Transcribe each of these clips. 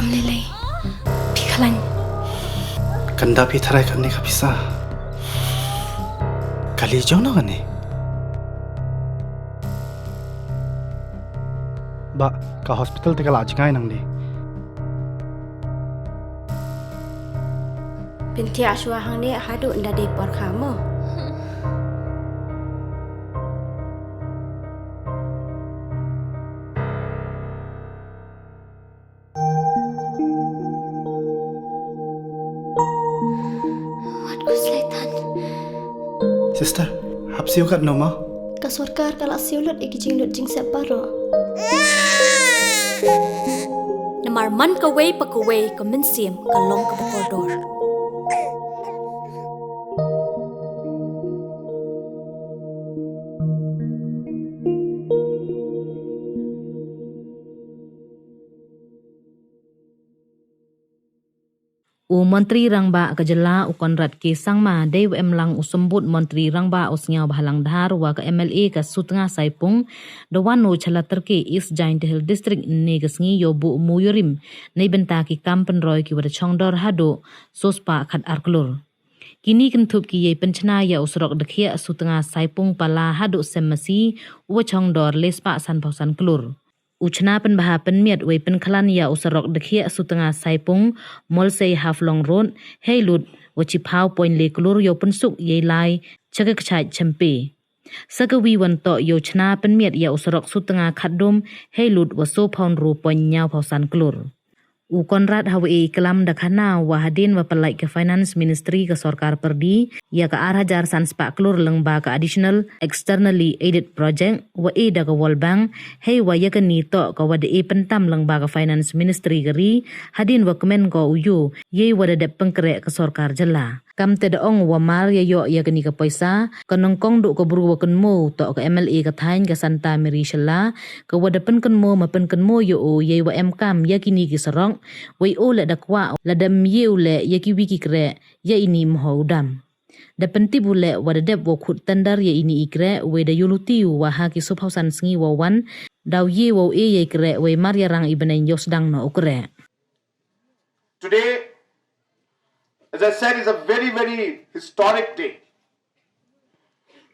Lily. Pikalan. Kanda pi tharai kan ni kapisa. Kali jauh na kan ni. Ba, ka hospital te kala ajngai nang ni. Binti aswa hang ni hadu nda de por kamu. What was Lathan? Sister, hapsiu kat no ma? Kasurkar kala siulut ikijing lut jing separo. Namar man ka way pa ka way ka minsim ka long ka bakordor. U Menteri Rangba kejela u Conrad ke sangma dei lang usembut Menteri Rangba usnya bahalang dhar wa ka MLA ka sutnga saipung dawano Latyrke East Giant Hill District ne gasngi yo Booh mooyurim nei benta ki kampen roy ki wada chongdor hado sospa khat klur. Kini kentup ki ye penchna ya usrok dekhia sutnga saipung pala hado semasi u chongdor lespa san pausan klur. Uchna penbaha penmiat wei penkhalan ya usarok dekhia sutanga saipung molsei haflong road heilut wachi phau point le klur yo pensuk ye lai chaka kchai chempe sagawi wanto yo chna penmiat ya usarok sutanga khatdom heilut waso phaun ru point nyau phausan klur u Conrad hawe kelam dakhana wa hadin wa palai ke finance ministry ke sarkar perdi ya ka arhajar san spa klur lengba ka additional externally aided project wa da ka world bank hei wa ya ka ni to ka wa de pentam lengba ka finance ministry gari hadin wa kemen ko uyu ye wa de pengkre ke sarkar jela kam te ong wa mal ya yo ya ka ni ka paisa ka nongkong du ka buru wa kan mo to ka MLA ka thain ka Santa Mary shela ka wa de pen kan mo ma pen kan mo yo ye wa em kam ya kini ki sarong wei o le dakwa la dam yeu le yaki wiki kre ya ini mhodam da penti bule wada deb wo khut tandar ya ini ikre we da yuluti wa ha ki sophausan sngi wa wan daw ye wo e ye kre we maria rang ibnen yosdang no ukre. Today, as I said, is a very, very historic day.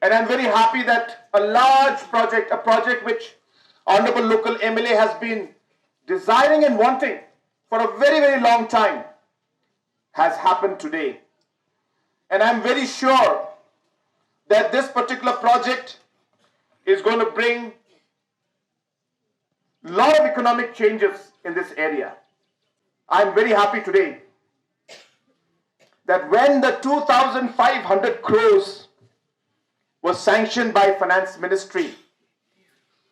And I'm very happy that a large project, a project which Honorable Local MLA has been desiring and wanting for a very, very long time, has happened today. And I'm very sure that this particular project is going to bring a lot of economic changes in this area. I'm very happy today that when the 2,500 crores was sanctioned by Finance Ministry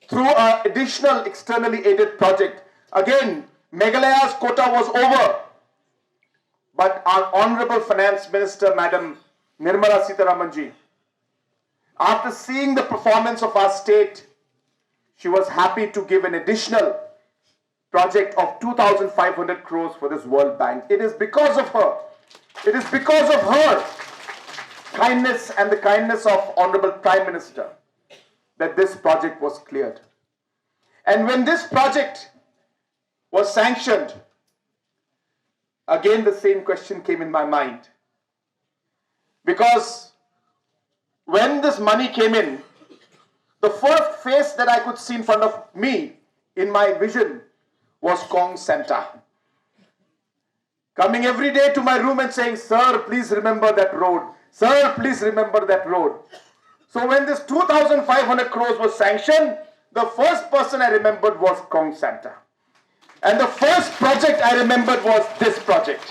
through an additional externally aided project, again, Meghalaya's quota was over. But our Honorable Finance Minister, Madam Nirmala Sitharamanji, after seeing the performance of our state, she was happy to give an additional project of 2,500 crores for this World Bank. It is because of her. It is because of her kindness and the kindness of Honorable Prime Minister that this project was cleared. And when this project was sanctioned, again the same question came in my mind. Because when this money came in, the first face that I could see in front of me in my vision was Kong Santa. Coming every day to my room and saying, "Sir, please remember that road. Sir, please remember that road." So when this 2,500 crores was sanctioned, the first person I remembered was Kong Santa. And the first project I remembered was this project.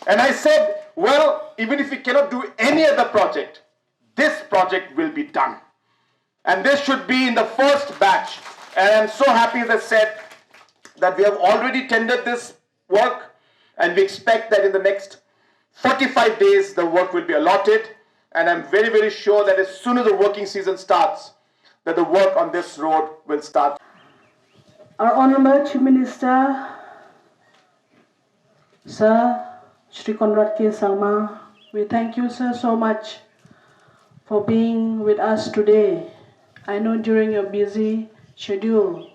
And I said, well, even if we cannot do any other project, this project will be done. And this should be in the first batch. And I'm so happy, as I said, that we have already tendered this work. And we expect that in the next 45 days, the work will be allotted. And I'm very, very sure that as soon as the working season starts, that the work on this road will start. Our Honorable Chief Minister, Sir Shri Conrad K. Sangma, we thank you, sir, so much for being with us today. I know during your busy schedule,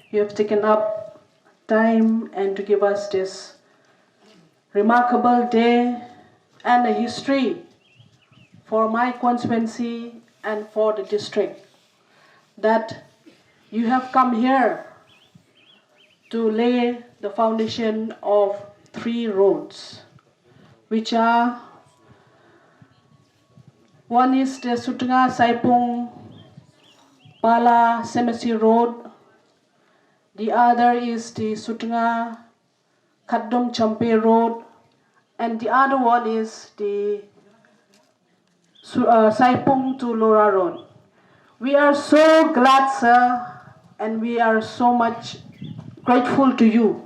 you have taken up time and to give us this remarkable day and a history for my constituency and for the district, that you have come here to lay the foundation of 3 roads, which are, one is the Sutanga Saipung Pala Semesi Road, the other is the Sutanga Kadum Champe Road, and the other one is the Saipung to Lora Road. We are so glad, sir, and we are so much grateful to you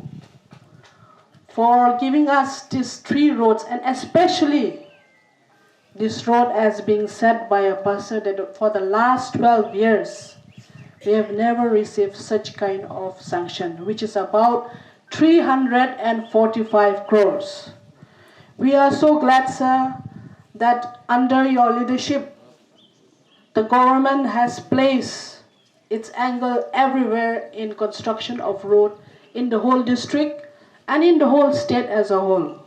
for giving us these 3 roads, and especially this road as being said by a person that for the last 12 years, we have never received such kind of sanction, which is about 345 crores. We are so glad, sir, that under your leadership, the government has placed its angle everywhere in construction of road in the whole district and in the whole state as a whole.